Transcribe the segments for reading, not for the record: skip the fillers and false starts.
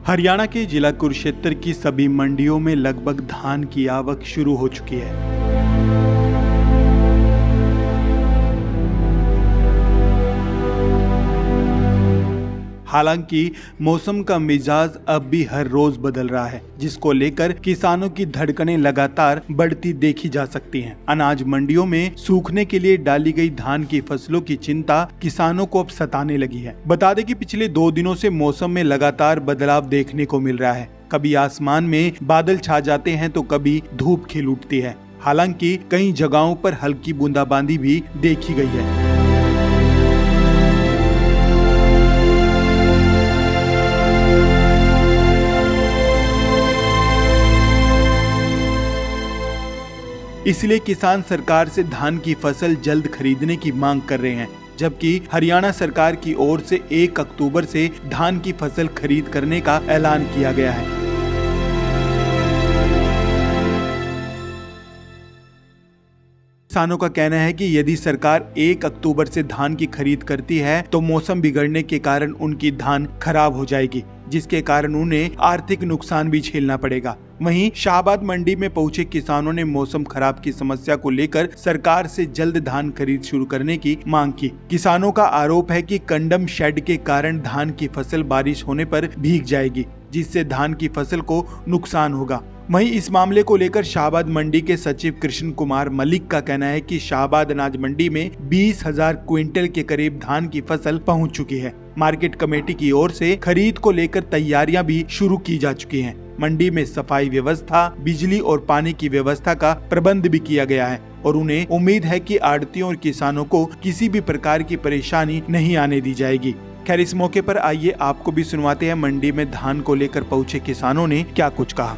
हरियाणा के जिला कुरुक्षेत्र की सभी मंडियों में लगभग धान की आवक शुरू हो चुकी है। हालांकि मौसम का मिजाज अब भी हर रोज बदल रहा है, जिसको लेकर किसानों की धड़कनें लगातार बढ़ती देखी जा सकती हैं। अनाज मंडियों में सूखने के लिए डाली गई धान की फसलों की चिंता किसानों को अब सताने लगी है। बता दें कि पिछले 2 दिनों से मौसम में लगातार बदलाव देखने को मिल रहा है। कभी आसमान में बादल छा जाते हैं तो कभी धूप खिल उठती है। हालांकि कई जगहों पर हल्की बूंदाबांदी भी देखी गई है। इसलिए किसान सरकार से धान की फसल जल्द खरीदने की मांग कर रहे हैं, जबकि हरियाणा सरकार की ओर से 1 अक्टूबर से धान की फसल खरीद करने का ऐलान किया गया है। किसानों का कहना है कि यदि सरकार 1 अक्टूबर से धान की खरीद करती है तो मौसम बिगड़ने के कारण उनकी धान खराब हो जाएगी, जिसके कारण उन्हें आर्थिक नुकसान भी झेलना पड़ेगा। वहीं शाहबाद मंडी में पहुंचे किसानों ने मौसम खराब की समस्या को लेकर सरकार से जल्द धान खरीद शुरू करने की मांग की। किसानों का आरोप है कि कंडम शेड के कारण धान की फसल बारिश होने पर भीग जाएगी, जिससे धान की फसल को नुकसान होगा। वहीं इस मामले को लेकर शाहबाद मंडी के सचिव कृष्ण कुमार मलिक का कहना है कि शाहबाद अनाज मंडी में 20,000 क्विंटल के करीब धान की फसल पहुंच चुकी है। मार्केट कमेटी की ओर से खरीद को लेकर तैयारियां भी शुरू की जा चुकी हैं। मंडी में सफाई व्यवस्था, बिजली और पानी की व्यवस्था का प्रबंध भी किया गया है और उन्हें उम्मीद है कि आड़तियों और किसानों को किसी भी प्रकार की परेशानी नहीं आने दी जाएगी। खैर, इस मौके पर आइए आपको भी सुनवाते हैं मंडी में धान को लेकर पहुंचे किसानों ने क्या कुछ कहा।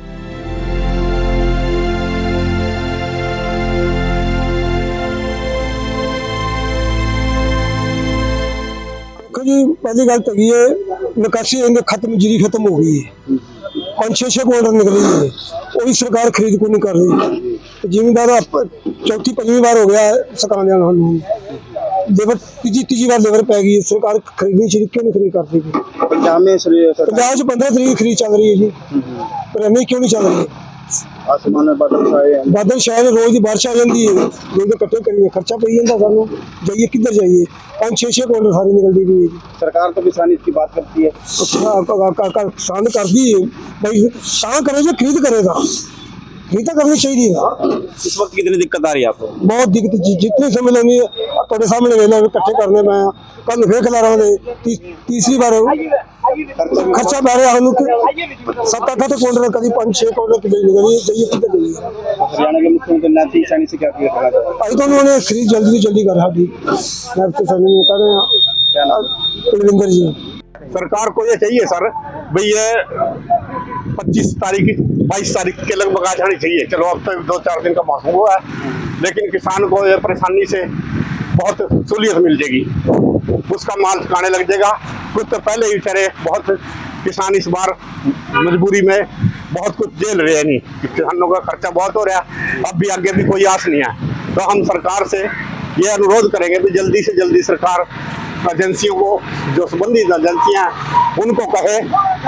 जी पहली गल तो ये निकासी इनके खत्म, जीरी खत्म हो गई है। 5-6 क्विंटल निकली है, वो भी सरकार खरीद को नहीं कर रही। तो जिम्मेदार 4-5वीं बार हो गया है सरकार लेबर तीसरी बार लेबर पै गई है। सरकार खरीदनी चाहिए, क्यों नहीं खरीद करती? पंजाब में 15 तरीक खरीद चल रही है जी, पर नहीं क्यों नहीं चल रही है? आसमान में बादल शायद रोज ही बारिश आ जाती है, लोग इकट्ठे करिए, खर्चा पी जाता सानू, जाइए किधर जाइए? 5-6 क्विंटल सारी निकलती है। सरकार तो किसान इसकी बात करती है, किसान करती है भाई, कहाँ करे जो खरीद करेगा, खरीदा करनी चाहिए ना। इस वक्त कितनी दिक्कत आ रही है आपको? बहुत दिक्कत, जितने समय लेनी है थोड़े सामने लेना, इकट्ठे करने में कल फिर खिला रहा हूँ। तीसरी बार खर्चा पै रहा हम 7-8 क्विंटल, कभी 5-6 क्विंटल जाइए किधर जाइए? हरियाणा के मुख्यमंत्री नाथी सानी से क्या किया? अभी तो उन्होंने खरीद जल्दी कर रहा थी, कुलविंदर जी। सरकार को ये चाहिए सर भाई, ये 25 तारीख 22 तारीख के लगभग आ जानी चाहिए। चलो अब तो 2-4 दिन का मौसम हुआ है, लेकिन किसान को ये परेशानी से बहुत सहूलियत मिल जाएगी, उसका माल ठिकाने लग जाएगा। कुछ तो पहले ही बेचारे बहुत किसान इस बार मजबूरी में बहुत कुछ झेल रहे हैं, नहीं किसानों का खर्चा बहुत हो रहा है, अब भी आगे भी कोई आस नहीं है। तो हम सरकार से ये अनुरोध करेंगे कि जल्दी से जल्दी सरकार एजेंसियों को, जो संबंधित एजेंसियां उनको कहे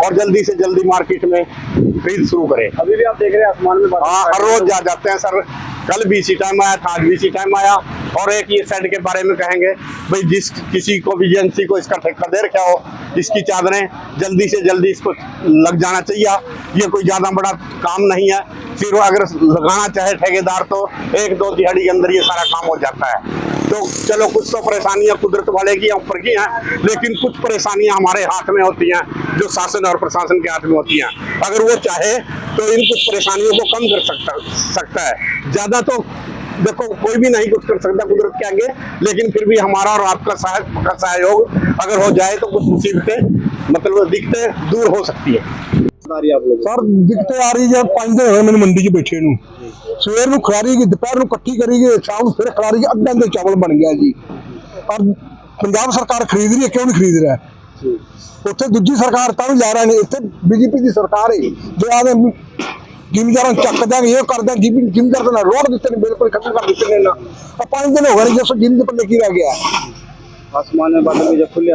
और जल्दी से जल्दी मार्केट में खरीद शुरू करे। अभी भी आप देख रहे हैं आसमान में बादल, हाँ हर रोज जा जाते हैं सर, कल भी इसी टाइम आया था, आज भी इसी टाइम आया। और एक ये शेड के बारे में कहेंगे भाई, जिस किसी को भी एजेंसी को इसका ठेका दे रखा हो, इसकी चादरें जल्दी से जल्दी इसको लग जाना चाहिए। ये कोई ज्यादा बड़ा काम नहीं है, फिर अगर लगाना चाहे ठेकेदार तो 1-2 दिहाड़ी के अंदर ये सारा काम हो जाता है। तो चलो कुछ तो परेशानियां कुदरत वाले की ऊपर की हैं, लेकिन कुछ परेशानियां हमारे हाथ में होती हैं, जो शासन और प्रशासन के हाथ में होती हैं। अगर वो चाहे तो इन कुछ परेशानियों को कम कर सकता है। ज्यादा तो देखो कोई भी नहीं कुछ कर सकता कुदरत के आगे, लेकिन फिर भी हमारा और आपका सहयोग अगर हो जाए तो कुछ मुसीबतें मतलब दिक्कतें दूर हो सकती है। सर दिक्कतें आ रही है, 5 दिन हुए मैंने मंडी च बैठे नूं, सवेर ਨੂੰ ਖਲਾਰੀ ਗਈ, ਦੁਪਹਿਰ ਨੂੰ ਇਕੱਠੀ ਕਰੀ ਗਈ, ਸ਼ਾਮ ਨੂੰ ਫਿਰ ਖਲਾਰੀ ਗਈ, ਅੱਧਾ ਦੇ ਚਾਵਲ ਬਣ ਗਿਆ ਜੀ। ਔਰ ਪੰਜਾਬ ਸਰਕਾਰ ਖਰੀਦ ਰਹੀ ਹੈ, क्यों नहीं खरीद रहा है? ਉੱਥੇ ਦੂਜੀ ਸਰਕਾਰ ਤਾਂ ਵੀ ਜਾ ਰਹੇ ਨੇ, ਇੱਥੇ बीजेपी ਦੀ ਸਰਕਾਰ ਹੈ ਜੋ ਆਦੇ ਜ਼ਿਮੀਦਾਰਾਂ ਚੱਕ ਦਾਂਗੇ, ਇਹ ਕਰ ਦਾਂਗੇ, ਜ਼ਿਮੀਦਾਰ ਦਾ ਰੋਡ ਦਿੱਤੇ ਨੇ, ਬਿਲਕੁਲ ਖਤਮ ਕਰ ਦਿੱਤੇ ਨੇ ਨਾ। 5 दिन हो गए जिस जिंद पर लेके रह गया। आसमान में बादल जब खुले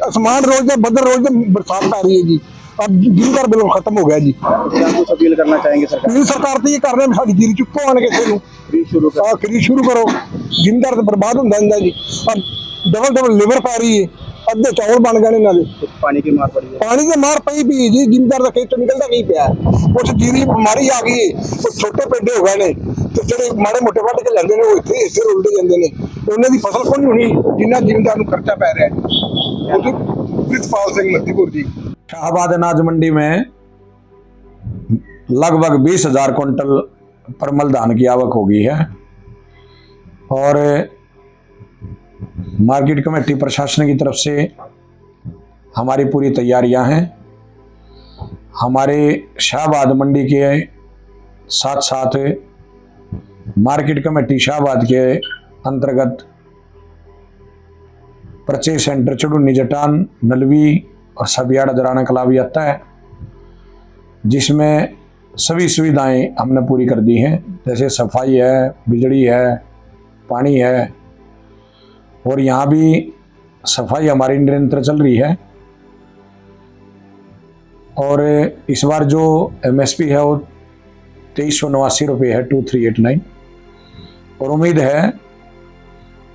आसमान रोज बदल रोज बरसात आ रही है जी, अब जिमीदार बिल्कुल खत्म हो गया जी। क्या कुछ अपील करना चाहेंगे सरकार ये सरकार तो ये कर रहे हैं साडी जीरी चुप्पो आने किसी ਨੂੰ फ्री शुरू कर खरीद शुरू करो। जिमीदार तो बर्बाद ਹੁੰਦਾ ਜਾਂਦਾ ਜੀ। अब डबल लेबर पा रही है, अद्धे चावल बन गए ने नाले पानी की मार पड़ी है। पानी की मार पई भी जी। जिमीदार का खेत निकलता नहीं पिया, कुछ जीरी बीमारी आ गई है, कुछ छोटे पेडे हो गए ने ਤੇ ਜਿਹੜੇ ਮਾੜੇ ਮੋਟੇ ਵੱਢ ਕੇ ਲੈਂਦੇ ਨੇ ਉਹ ਇੱਥੇ ਰੁਲਦੇ ਜਾਂਦੇ ਨੇ ਤੇ ਉਹਨਾਂ ਦੀ ਫਸਲ ਕੋਈ ਨਹੀਂ ਹੋਣੀ ਜਿੰਨਾ ਜ਼ਿਮੀਂਦਾਰ ਨੂੰ ਖਰਚਾ ਪੈ ਰਿਹਾ ਹੈ। ਉਹਦੀ ਪ੍ਰਿਤਪਾਲ ਸਿੰਘ ਮੱਧੀਪੁਰ ਜੀ। शाहबाद अनाज मंडी में लगभग 20,000 कुंटल परमल धान की आवक हो गई है और मार्केट कमेटी प्रशासन की तरफ से हमारी पूरी तैयारियां हैं। हमारे शाहबाद मंडी के साथ साथ मार्केट कमेटी शाहबाद के अंतर्गत परचेज सेंटर चुड़ुन्नी जटान नलवी और सबियाड़ा दराना कला भी आता है, जिसमें सभी सुविधाएं हमने पूरी कर दी हैं, जैसे सफाई है, बिजली है, पानी है और यहाँ भी सफाई हमारी निरंतर चल रही है। और इस बार जो MSP है वो 2389 रुपये है 2389 और उम्मीद है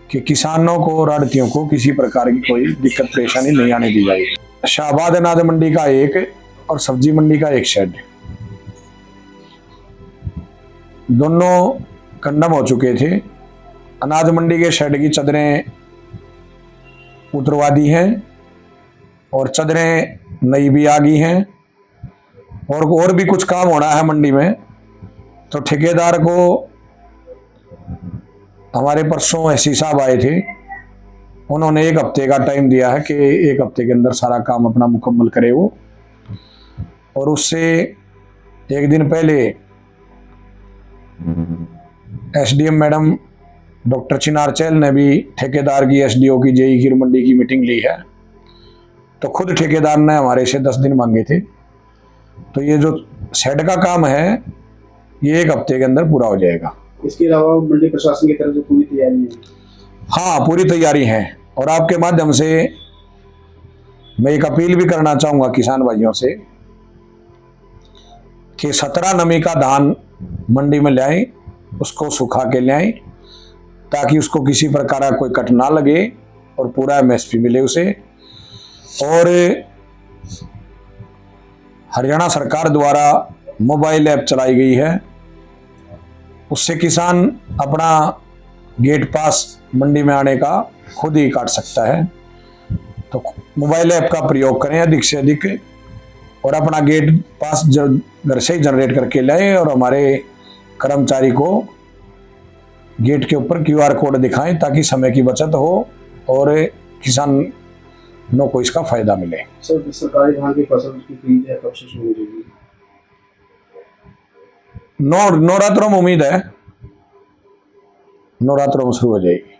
कि किसानों को और आड़तियों को किसी प्रकार की कोई दिक्कत परेशानी नहीं आने दी जाएगी। शाहबाद अनाज मंडी का एक और सब्जी मंडी का एक शेड दोनों कंडम हो चुके थे। अनाज मंडी के शेड की चदरें उतरवा दी हैं और चदरें नई भी आ गई हैं और भी कुछ काम होना है मंडी में। तो ठेकेदार को हमारे परसों एससी साहब आए थे, उन्होंने 1 हफ्ते का टाइम दिया है कि 1 हफ्ते के अंदर सारा काम अपना मुकम्मल करे वो। और उससे 1 दिन पहले SDM मैडम डॉक्टर चिनार चहल ने भी ठेकेदार की SDO की जेई गिर मंडी की मीटिंग ली है। तो खुद ठेकेदार ने हमारे से 10 दिन मांगे थे। तो ये जो शेड का काम है ये 1 हफ्ते के अंदर पूरा हो जाएगा। इसके अलावा मंडी प्रशासन की तरफ से पूरी तैयारी है। हाँ, पूरी तैयारी है। और आपके माध्यम से मैं एक अपील भी करना चाहूँगा किसान भाइयों से कि 17 नमी का धान मंडी में ले आए, उसको सुखा के ले आए ताकि उसको किसी प्रकार का कोई कट ना लगे और पूरा MSP मिले उसे। और हरियाणा सरकार द्वारा मोबाइल ऐप चलाई गई है, उससे किसान अपना गेट पास मंडी में आने का खुद ही काट सकता है। तो मोबाइल ऐप का प्रयोग करें अधिक से अधिक और अपना गेट पास घर से ही जनरेट करके लाएं और हमारे कर्मचारी को गेट के ऊपर QR कोड दिखाएं ताकि समय की बचत हो और किसानों को इसका फायदा मिले। सर, सरकारी धान की फसल की खरीद कब से शुरू हो जाएगी? नवरात्रों में उम्मीद है, नवरात्रों में शुरू हो जाएगी।